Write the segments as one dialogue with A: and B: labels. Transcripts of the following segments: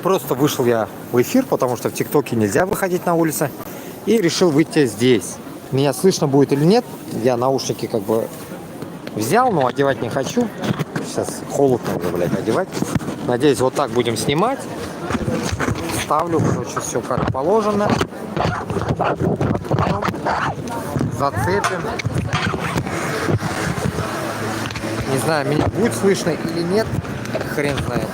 A: Просто вышел я в эфир, потому что в ТикТоке нельзя выходить на улицу. И решил выйти здесь. Меня слышно будет или нет? Я наушники как бы взял, но одевать не хочу. Сейчас холодно уже, блядь, одевать. Надеюсь, вот так будем снимать. Ставлю, короче, все как положено. Зацепим. Не знаю, меня будет слышно или нет. Хрен знает.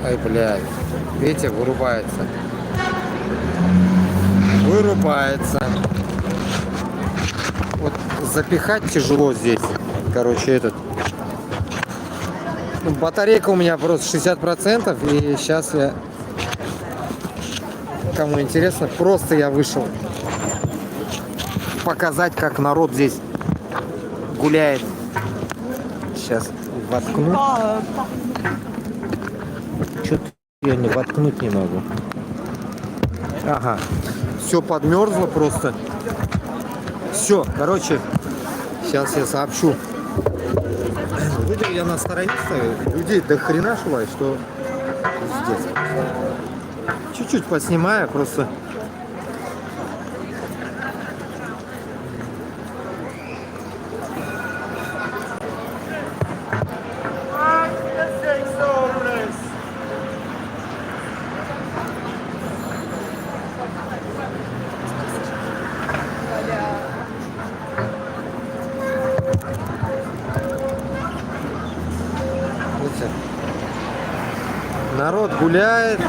A: Ай, блядь. Видите, вырубается. Вырубается. Вот запихать тяжело здесь. Короче, этот. Ну, батарейка у меня просто 60%. И сейчас я... Кому интересно, просто я вышел показать, как народ здесь гуляет. Сейчас воткну. Что-то я не воткнуть не могу. Ага. Все подмерзло просто. Все, короче, сейчас я сообщу. Видел, я на стороне стою. Людей до хрена шла, что здесь. Чуть-чуть поснимаю, просто. Народ гуляет.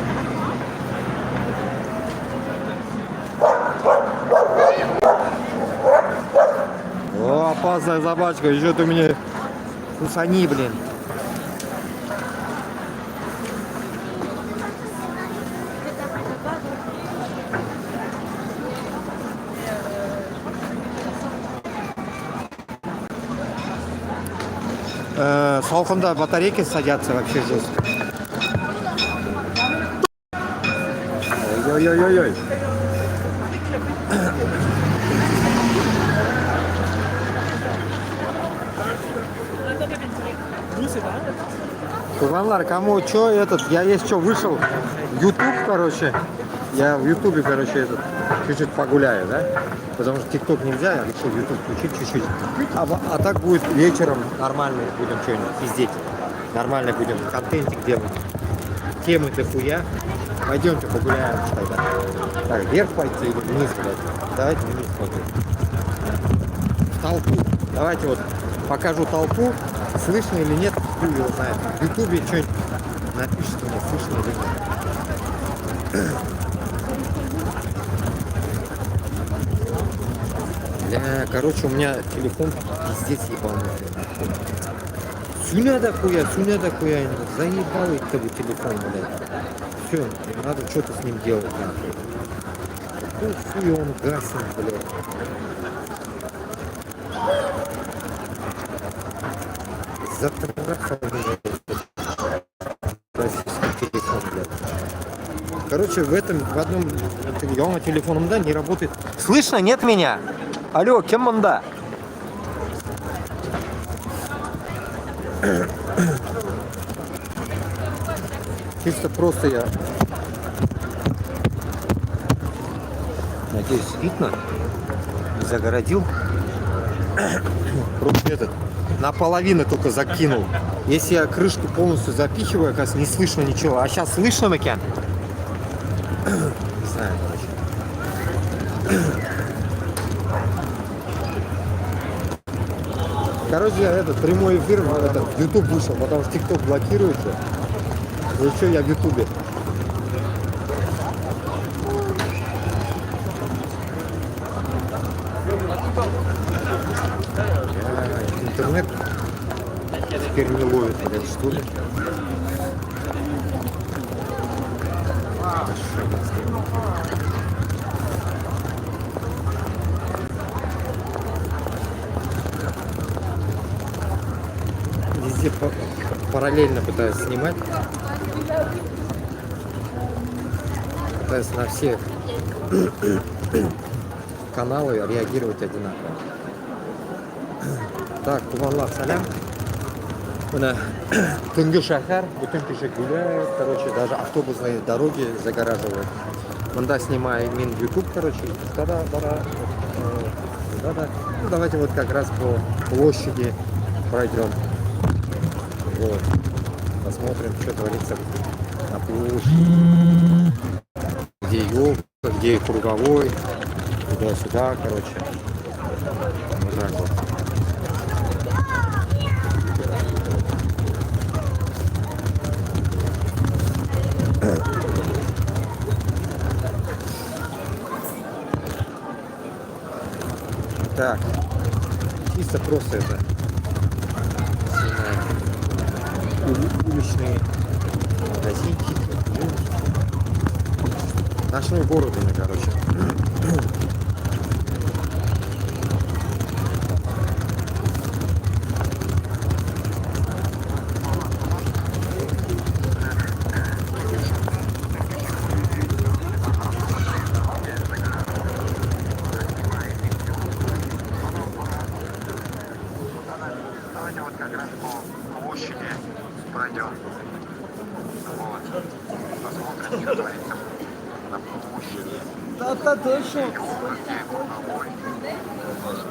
A: О, опасная собачка, еще ты мне кусани, блин. Салқында батарейки садятся вообще жестко. Ой-ой-ой-ой. Курбанлар, кому что этот, я есть что вышел в YouTube, короче, я в YouTube, короче, этот, чуть-чуть погуляю, да, потому что TikTok нельзя, я решил YouTube включить чуть-чуть, а так будет вечером нормально будем что-нибудь пиздеть, нормально будем контентик делать, темы дохуя, пойдемте погуляем тогда, так, вверх пойти или вниз, блядь, давайте вниз пойдем, в толпу, давайте вот покажу толпу, слышно или нет, хуй его знает. В Ютубе что-нибудь напишите мне, слышно или нет. Бля, короче, у меня телефон пиздец ебаный. Сюня дохуя, заебал их тобой телефон, блядь. Все, надо что-то с ним делать, нахуй. Какой хуй он гаснет, блядь. Короче, в одном телефоном, да, не работает. Слышно? Нет меня? Алло, кем он, да? Чисто просто я... Надеюсь, видно? Не загородил. Просто этот... Наполовину только закинул. Если я крышку полностью запихиваю, оказывается, не слышно ничего. А сейчас слышно, Макян? Не знаю, короче, я этот прямой эфир в YouTube вышел, потому что TikTok блокируется. И что я в YouTube? Интернет теперь не ловит, блядь, что ли? Везде параллельно пытаюсь снимать. Пытаюсь на все каналы реагировать одинаково. Так, Куваллах салям. Тунги шахар, бутын киши гуляют, короче, даже автобусные дороги загораживают. Манда снимаю мин YouTube, короче, тогда, ну, давайте вот как раз по площади пройдем. Вот. Посмотрим, что творится на площади. Где елка, где круговой, туда-сюда, короче. Вот так вот. Так, чисто просто это уличные магазинчики, ночной город, короче.
B: Пройдем. Вот. Посмотрим, что творится на площади.
C: Да, точно.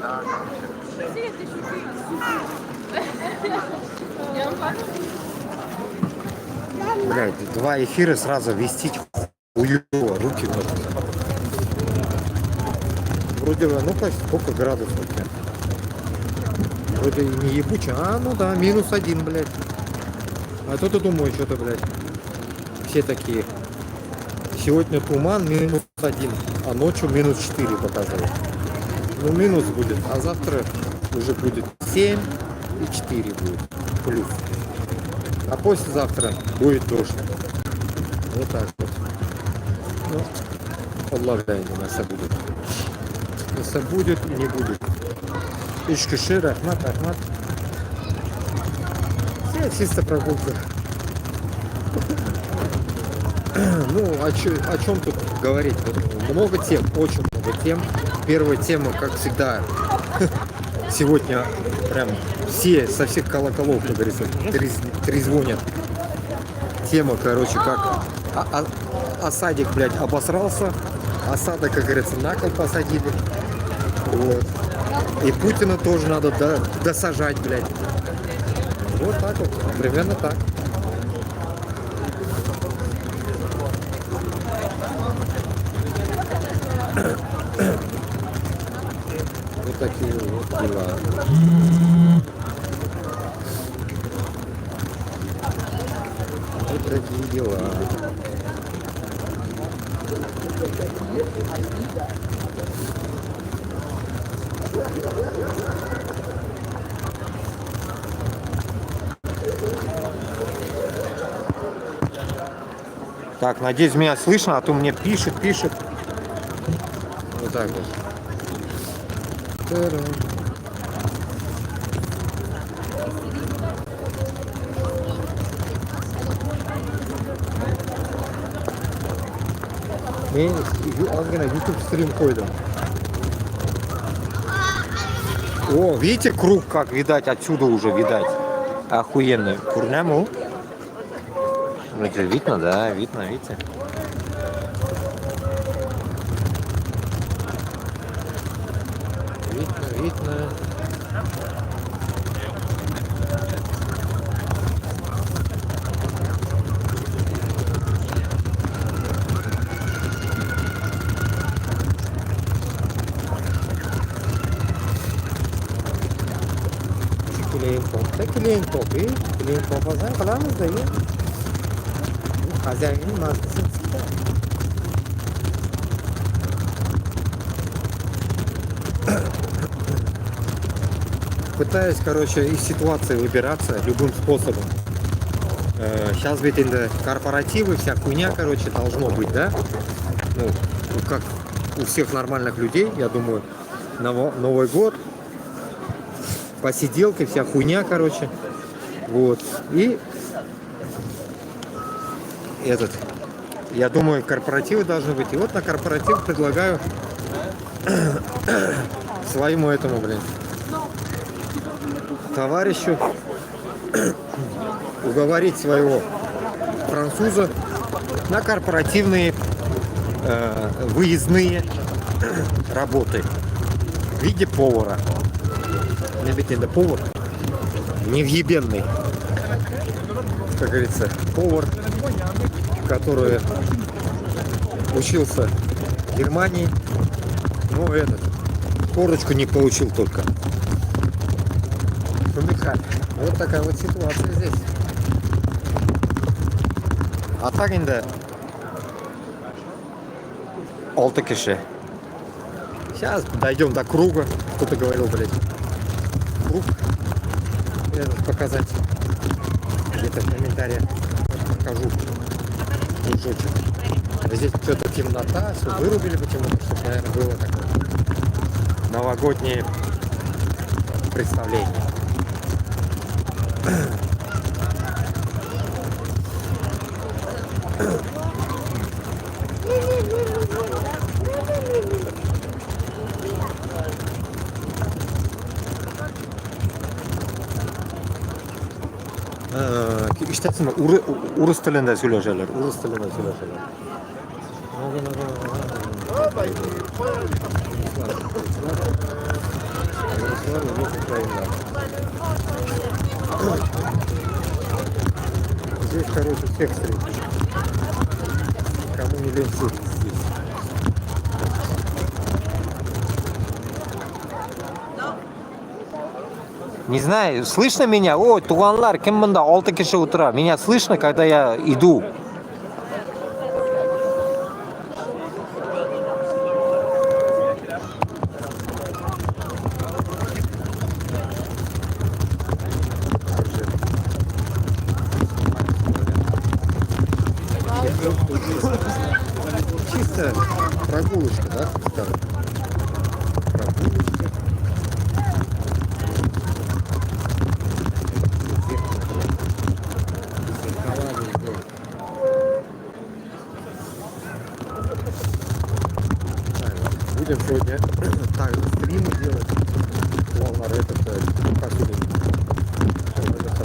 B: Да,
A: Блядь, два эфира сразу вести хуёво, руки вот. Вроде, ну как, сколько градусов, блядь. Вроде не ебуче, ну да, -1, блядь. А то ты думаешь, что-то, блядь, все такие. Сегодня туман -1, а ночью -4 показывает. Ну минус будет, а завтра уже будет 7 и 4 будет плюс. А послезавтра будет дождь. Вот так вот. Ну, Аллах нас будет. Если будет и не будет. Ишкиши, рахмат. Все чисто прогулка. Ну, о чем тут говорить? Много тем, очень много тем. Первая тема, как всегда, сегодня прям все со всех колоколов, как говорится, трезвонят. Тема, короче, как Осадик, блядь, обосрался. Осада, как говорится, на кол посадили. Вот. И Путина тоже надо досажать, блядь. Вот так вот, примерно так. Вот такие вот дела. Вот такие дела. Так, надеюсь, меня слышно, а то мне пишет. Вот так вот. Men ozgina YouTube стрим koydum. О, видите круг, как видать, отсюда уже видать. Охуенный. Курняму. Это видно, да, видно, видите. Видно. Клейн топ qilamiz da xazanning maskasini пытаюсь, короче, из ситуации выбираться любым способом. Сейчас ведь корпоративы, вся хуйня, короче, должно быть, да? Ну, как у всех нормальных людей, я думаю, Новый год, посиделки, вся хуйня, короче. Вот. И я думаю, корпоративы должны быть. И вот на корпоратив предлагаю своему этому, блин, товарищу уговорить своего француза на корпоративные выездные работы в виде повара. Не ведь это повар, невъебенный, как говорится, повар, который учился в Германии, но этот корочку не получил только. Ну, Михаил, вот такая вот ситуация здесь. А так инде алты киши. Сейчас дойдем до круга. Кто-то говорил, блядь, круг. Этот показать. Где-то в комментариях покажу. Кружочек. Здесь что-то темнота, все вырубили почему-то, чтобы, наверное, было такое новогоднее представление. İştesinde Urus tilinde söyleşirler. Urus tilinde söyleşirler. Здесь, короче, всех встретишь. Кому не лень здесь. Не знаю, слышно меня? Ой, туганлар, кем мында 6 киши утра. Меня слышно, когда я иду? Чисто прогулочка, да, скажем? Прогулочка. Будем сегодня также стримы делать. Walmart этот посудин.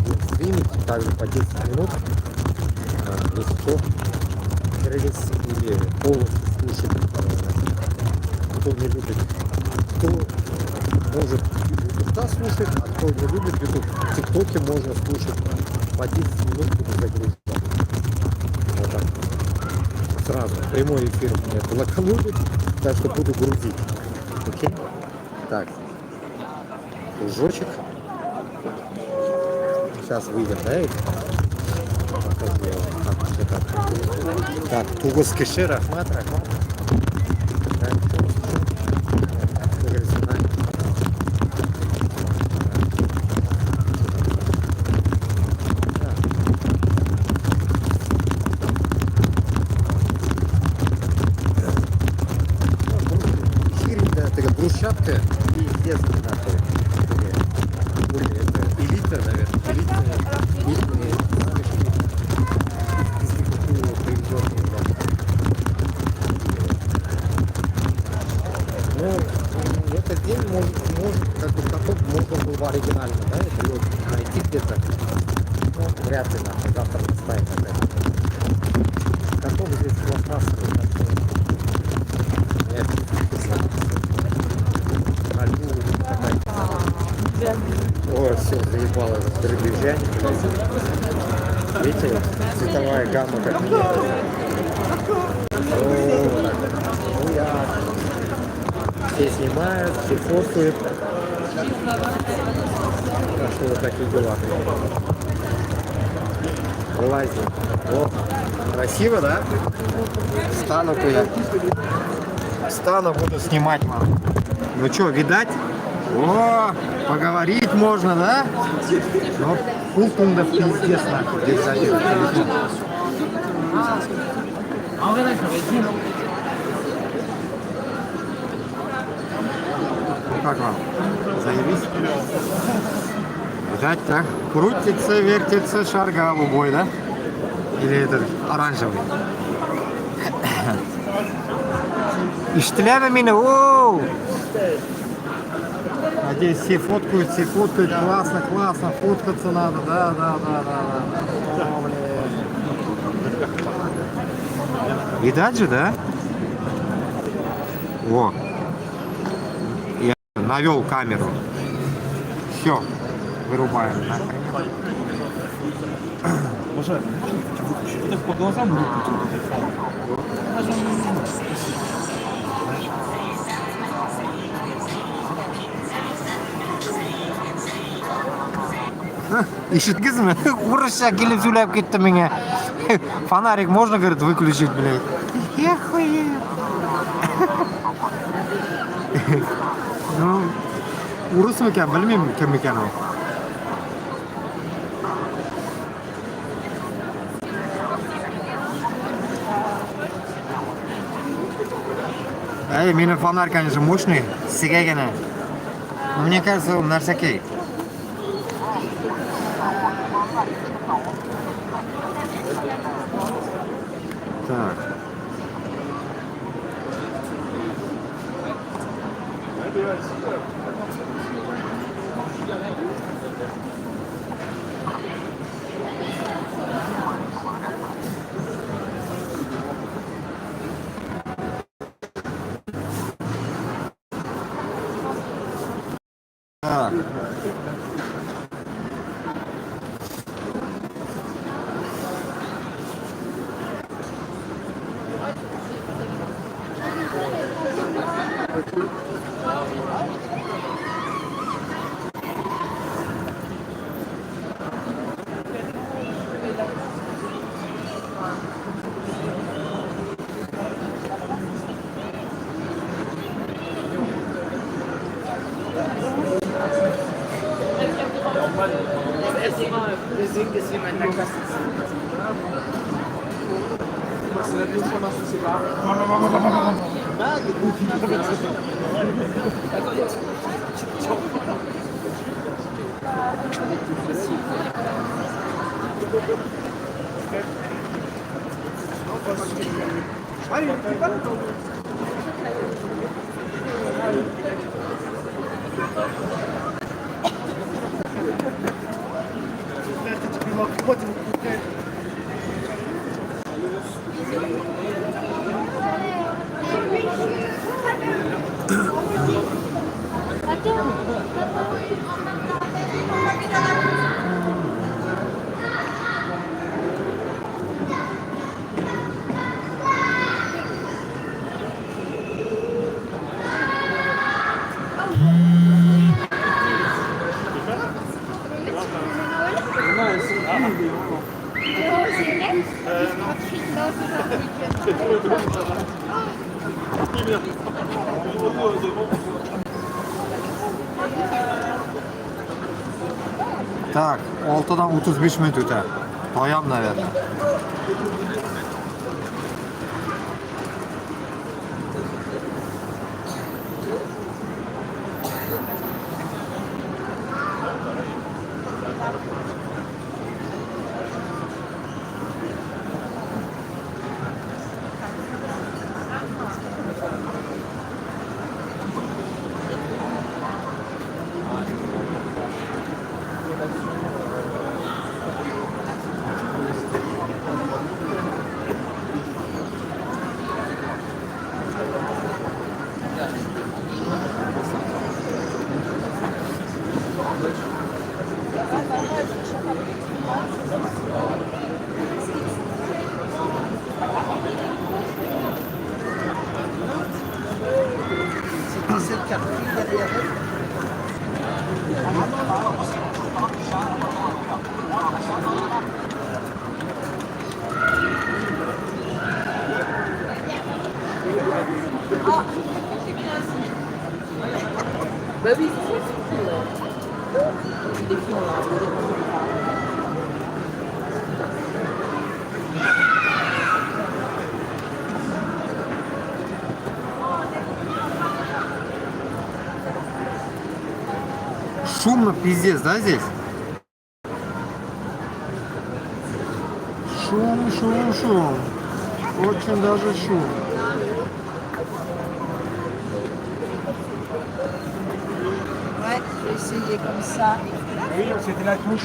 A: Будем стримить также по 10 минут. Если что, крылись или полностью слушать. Кто не любит, кто может YouTube слушать, а кто не любит YouTube, в ТикТоке можно слушать по 10 минут, буду загружать. Вот так. Сразу. Прямой эфир меня блоканут, так что буду грузить. Окей? Так. Кружочек. Сейчас выйдем, да? Так, тугос киши, рахмат. Брусчатка и детский нахуй. Это элита, наверное. Элитные ну, этот день может как бы каток можно было в оригинально, да? Это вот найти где-то. Ну, вряд ли нахуй завтра поставить опять. Каток здесь пластмассовый, так что нет. Ой, все, заебало это передвижение. Видите, цветовая гамма как меняется. Ну я. Все снимают, все фоткают. Так что вот такие дела. Вылазим. О, красиво, да? Стану-ка я. Стану, буду снимать вам. Ну что, видать? О, поговорить можно, да? Ну, фулкундов пиздец, нахуй, здесь задел телефон. Ну как вам? Заебись? Видать, так? Крутится, вертится, шар голубой, да? Или этот оранжевый? Иштляна меня, оу! здесь все фоткают, классно, классно, фоткаться надо, да. О, блин. Видать же, да? О, я навел камеру. Все, вырубаем.
C: Może to po глазам
A: Ишеткизме, урысша келіп сөйлеп кетті менге. Фонарик можно, говорит, выключить, блядь. Я хуею. Ну, урыс мı екен, білмеймін кім екен ол. Эй, менің фонарь, конечно, мощный, сигегene. Но мне кажется, он нарсакей. Так. Так.
D: Deswegen ist jemand in der Klasse. Was ist denn das, was du
A: Так, 6'dan 35 minut öte. Toyam, наверное. Шумно пиздец, да, здесь? Шум. Очень даже шум.
E: Ouais. essayer comme ça.
C: Oui, c'était la touche.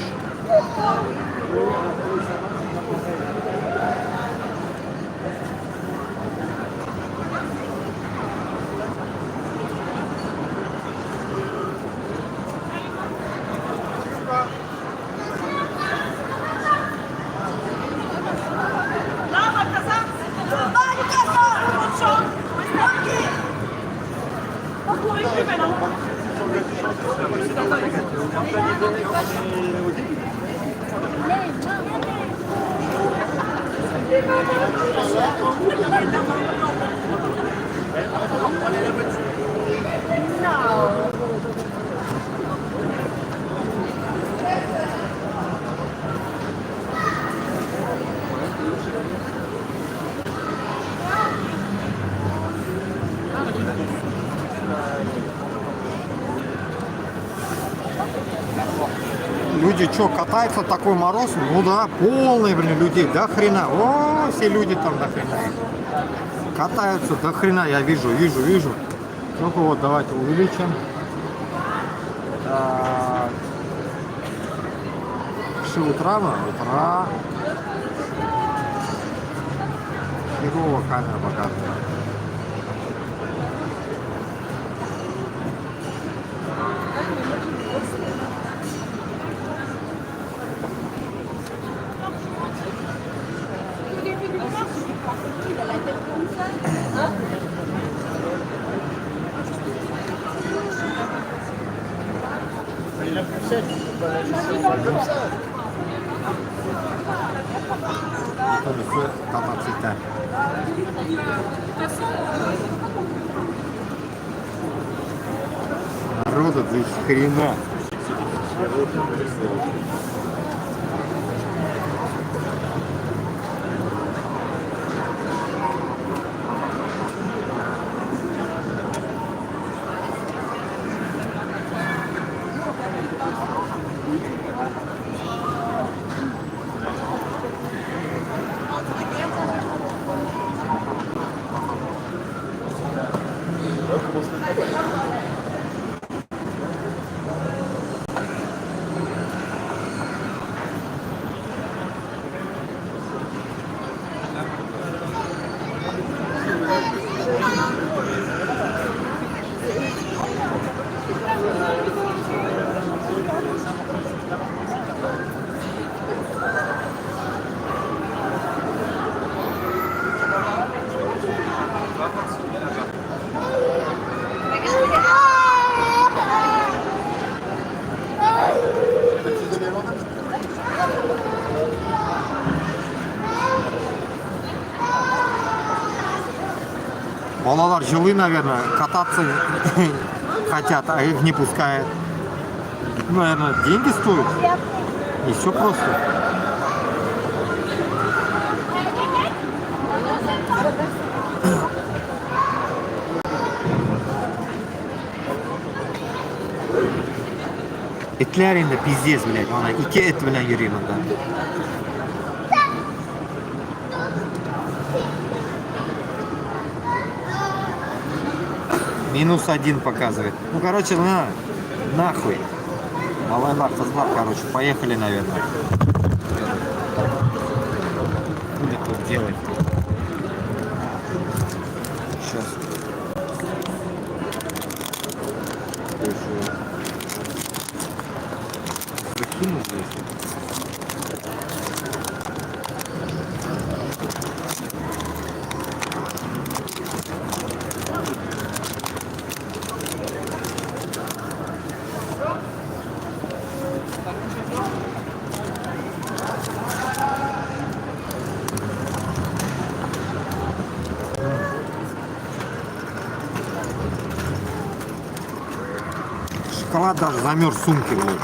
A: Люди что, катаются, такой мороз? Ну да, полный, блин, людей, до хрена. О, все люди там до хрена. Катаются до хрена, я вижу. Ну-ка вот, давайте увеличим. Так. Ши утра. Херово камера показывает. Кататься. Народа до хрена. Балалар жилы, наверное, кататься хотят, а их не пускают. Наверное, деньги стоят. И все просто. Etler endi pizdes, блядь, mana 2 et bilan yurayman da. -1 показывает. Ну, короче, нахуй. Малайлар, козлар, короче, поехали, наверное. Будет тут делать. Сейчас. Закину здесь. Шоколад даже замерз в сумке, блядь.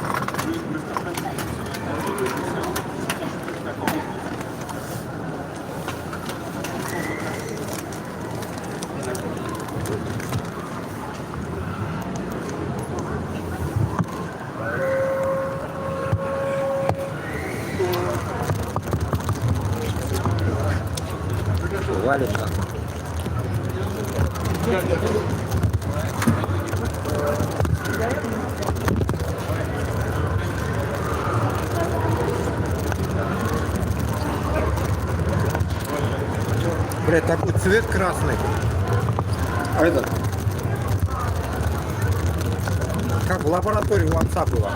A: Валит нахуй. Блядь, такой цвет красный. А этот? Как в лаборатории у отца было.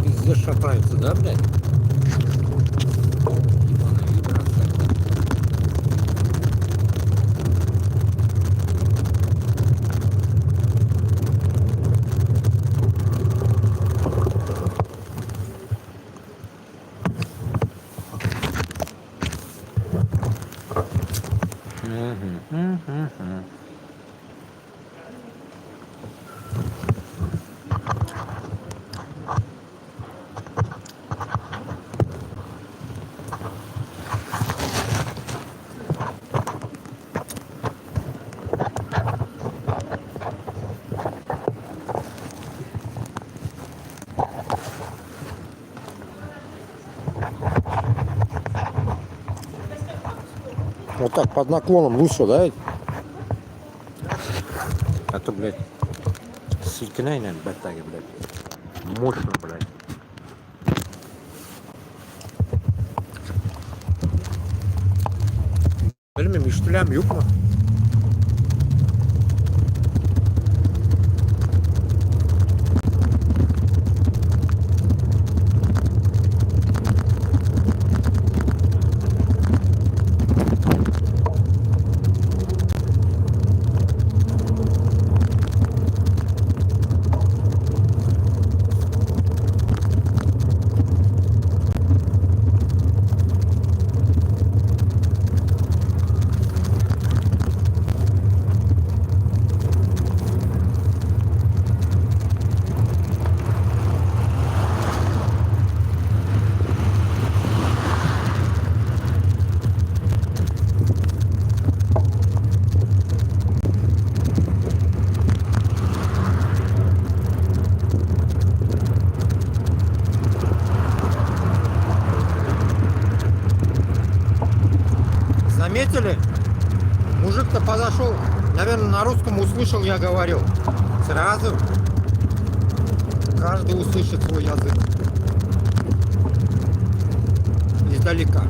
A: Пиздец шатается, да, блядь? Ебаная вибрация. Вот так, под наклоном лучше, да? А то, блядь, силькинай, наверное, батаги, блядь. Мощно, блядь. Bilmiyorum, iştülem yok mu? Заметили? Мужик-то подошел, наверное, на русском услышал, я говорил. Сразу каждый услышит свой язык. Издалека.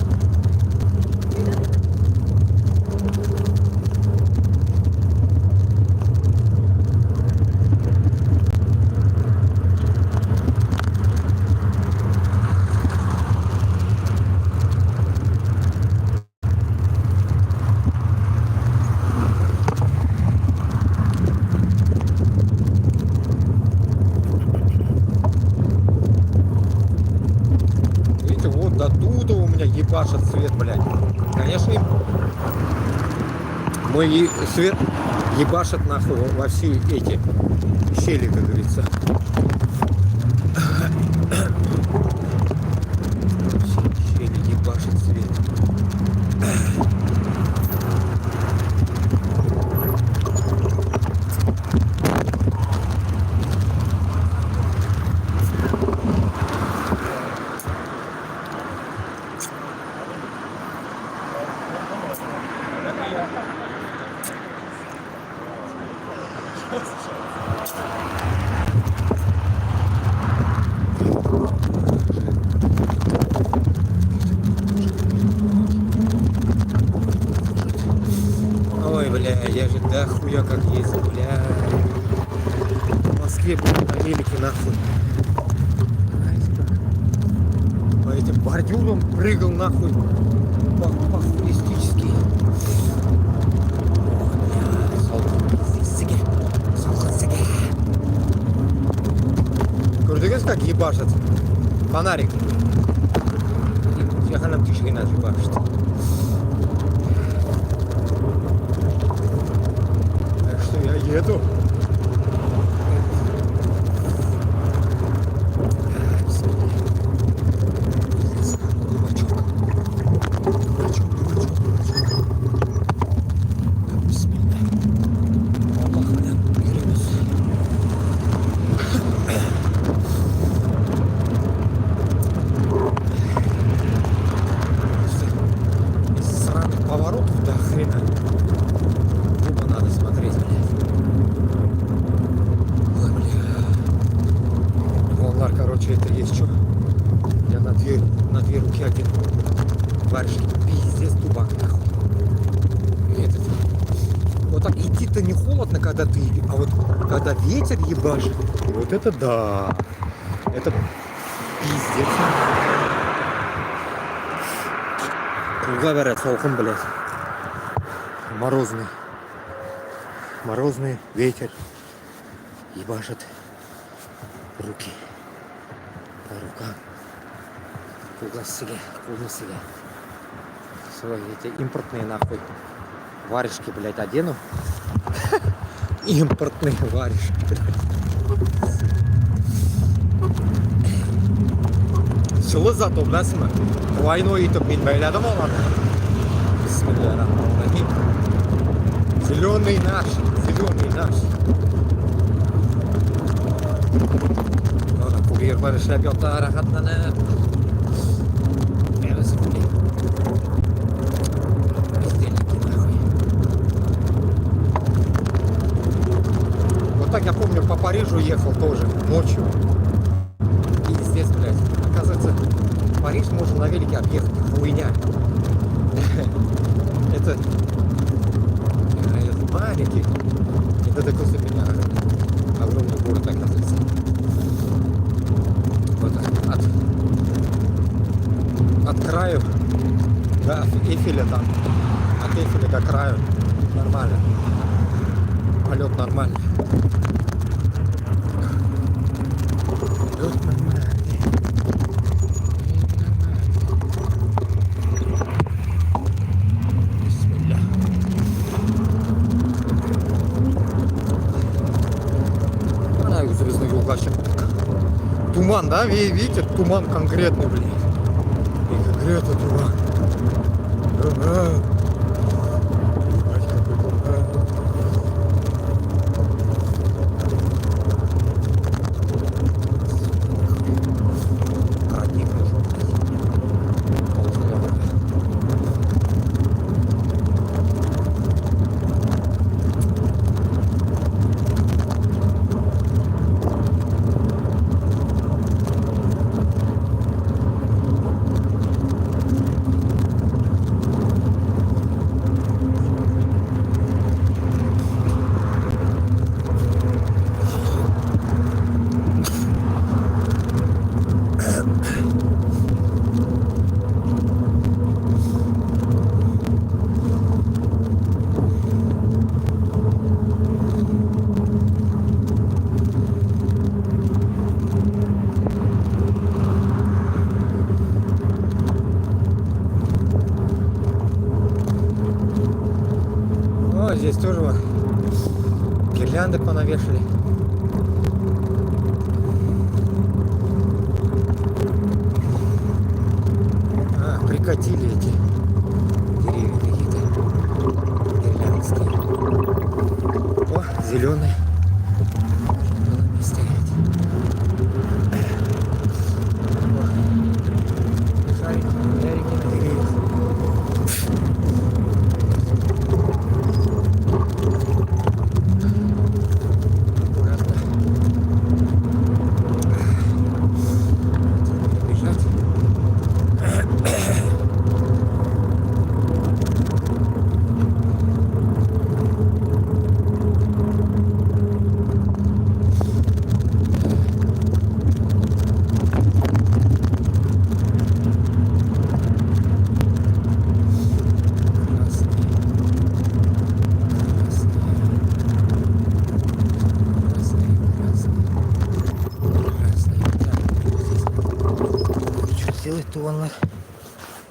A: До туда у меня ебашит свет, блядь. Конечно, мой свет ебашит нахуй во все эти щели, как говорится. Все щели ебашит. велике нахуй. По этим бордюрам прыгал нахуй. По-футуристически. Көрдіңіз как ебашат? Фонарик. Яғанам тишігін ебашат. Так что я еду. Поворотов до хрена. Оба надо смотреть, блядь. Ой, бля. Волнар, короче, это есть что? Я на две руки один. Варежки. Пиздец, тубак, нахуй. И этот. Вот так идти-то не холодно, когда ты идешь, а вот когда ветер ебашит, вот это да. Это пиздец. Говорят, салком, блядь. Морозный ветер ебашит руки по рукам. Куласыга. Свои эти импортные нахуй варежки, блядь, одену. Импортные варежки, блядь. Село затоблясың ба? Войной итіп мен байладым оларды. Бисмиллахиррахманиррахим. Зеленый наш. Ана курьерлар эшләп ята, рахатланып. Бәресі күлей. Бездельники нахуй. Вот так я помню, по Парижу ехал тоже ночью. Пиздец, блядь. Оказывается, Париж можно на велике объехать. Хуйня. Это маленький. Это такой для меня огромный город, оказывается. Вот от краю до Эйфеля там. От Эйфеля до краю. Нормально. Полет нормальный. Полет нормальный. Туман, да? Видите, туман конкретный, блин. И конкретно туман. Туман. Ебать, какой туман. Родник нужен. Здесь тоже вот гирлянды понавешали. Прикатили эти деревья какие-то гирляндские. О, зеленые. Надо не стоять. Шарики, ярики на деревьях. бетонных.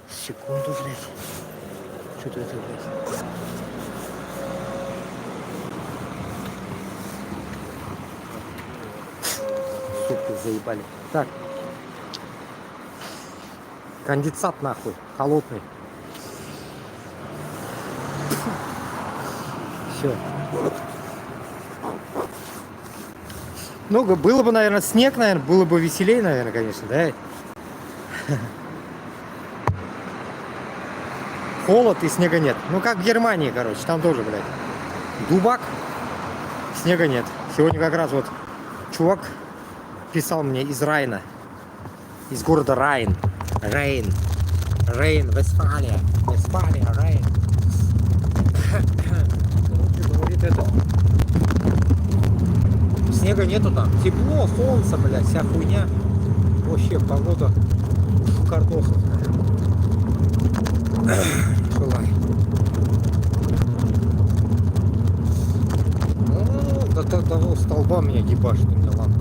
A: Секунду, блядь. Что-то это, блядь. Сука, заебали. Так. Конденсат нахуй. Холодный. Все. Ну, было бы, наверное, снег, наверное, было бы веселее, наверное, конечно, да? Холод и снега нет. Ну, как в Германии, короче, там тоже, блядь. Дубак, снега нет. Сегодня как раз вот чувак писал мне из Райна, из города Райн. Рейн, Вестфалия. Вестфалия, Рейн. Короче, говорит это. Снега нету там. Тепло, солнце, блядь, вся хуйня. Вообще погода картоха. Шулай. Ну, до того столба меня ебашит, у меня лампа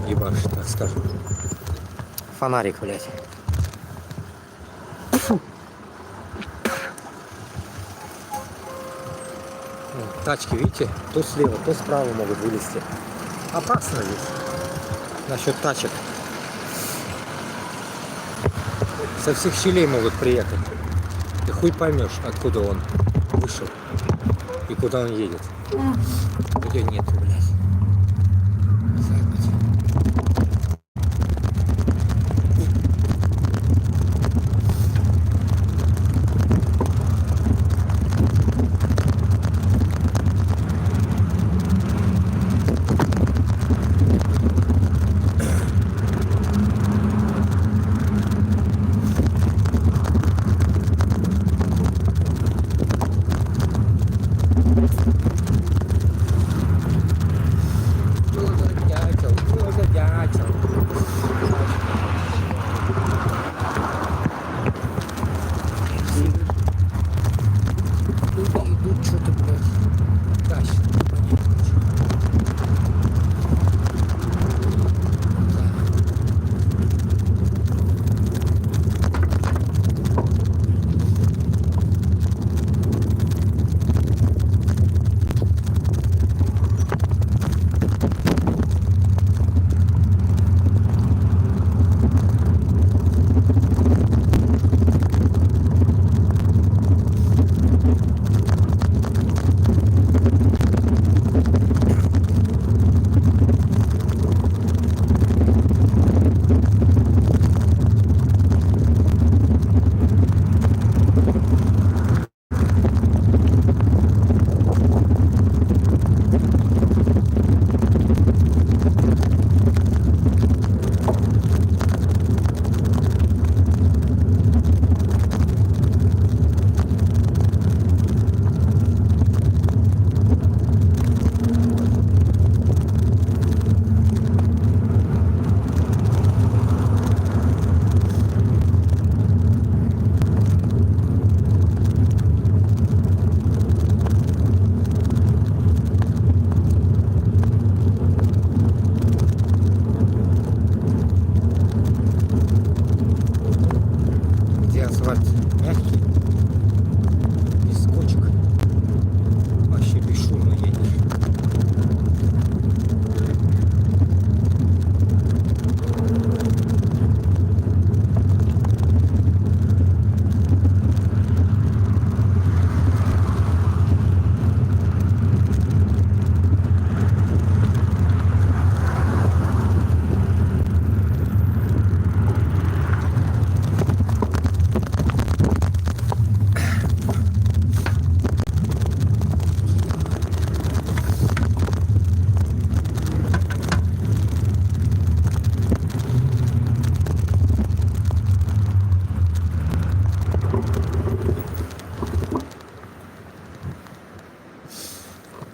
A: ебашит, так скажем. Фонарик, блядь. Тачки, видите, то слева, то справа могут вылезти. Опасно здесь. Насчет тачек. Со всех щелей могут приехать. Ты хуй поймешь, откуда он вышел и куда он едет. Где нету, блядь.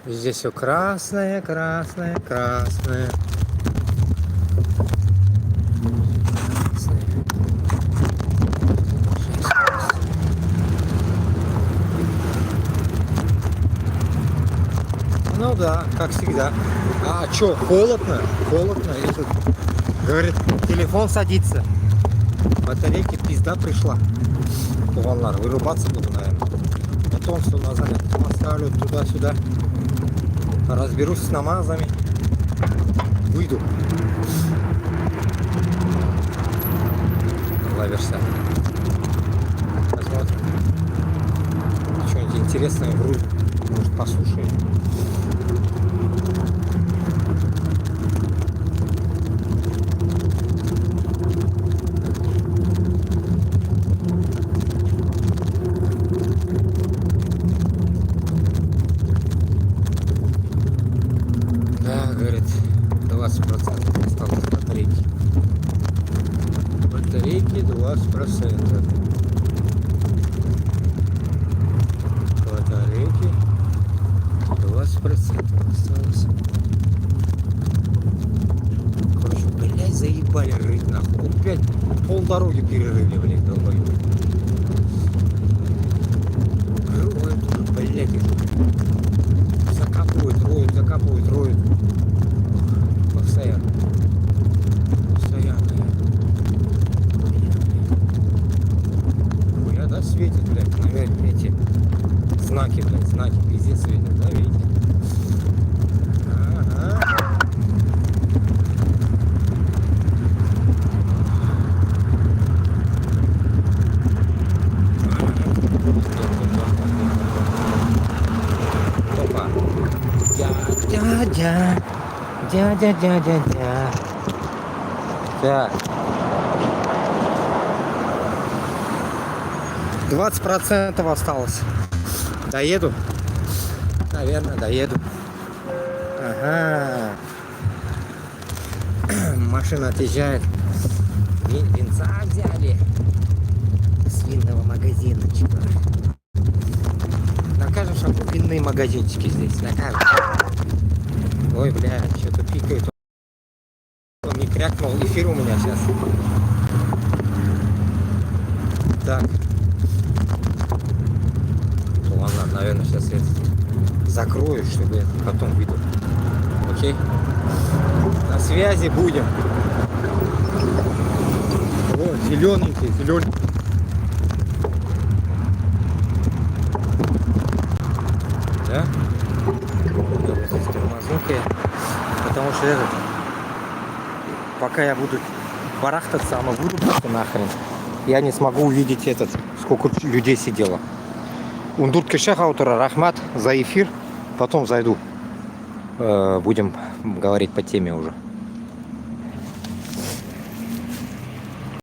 A: Везде все красное, красное, красное. Ну да, как всегда. А что, холодно? Холодно. Этот, говорит, телефон садится. Батарейки пизда пришла. Туганлар, вырубаться буду, наверное. Потом все на зарядку поставлю туда-сюда. Разберусь с намазами. Выйду. Ловишься. Посмотрим. Что-нибудь интересное в руль. Может, послушаем. Да, говорит, 20% осталось батарейки. Батарейки 20%. Батарейки 20% осталось. Короче, блядь, заебали рыть нахуй. Опять полдороги перерыли, блядь, долбоёбы. Роют, блядь, их. Закапывают, роют. Постоянно. Хуя, да, светит, блядь, наверное, эти знаки, блядь, знаки везде светят, да, видите? Ага. Опа. Дядя. Так. 20% осталось. Доеду? Наверное, доеду. Ага. Машина отъезжает. Винца взяли. С винного магазинчика. Накажем, что винные магазинчики здесь. Накажем. Ой, блядь, что-то пикает. Он не крякнул. Эфир у меня сейчас. Так. Ну ладно, наверное, сейчас я закрою, чтобы я потом видел. Окей? На связи будем. Вот, зелененький. Да? С тормознукой. Потому что этот, пока я буду барахтаться, оно буду просто нахрен. Я не смогу увидеть этот, сколько людей сидело. Ундурт кешах аутора, рахмат за эфир. Потом зайду. Будем говорить по теме уже.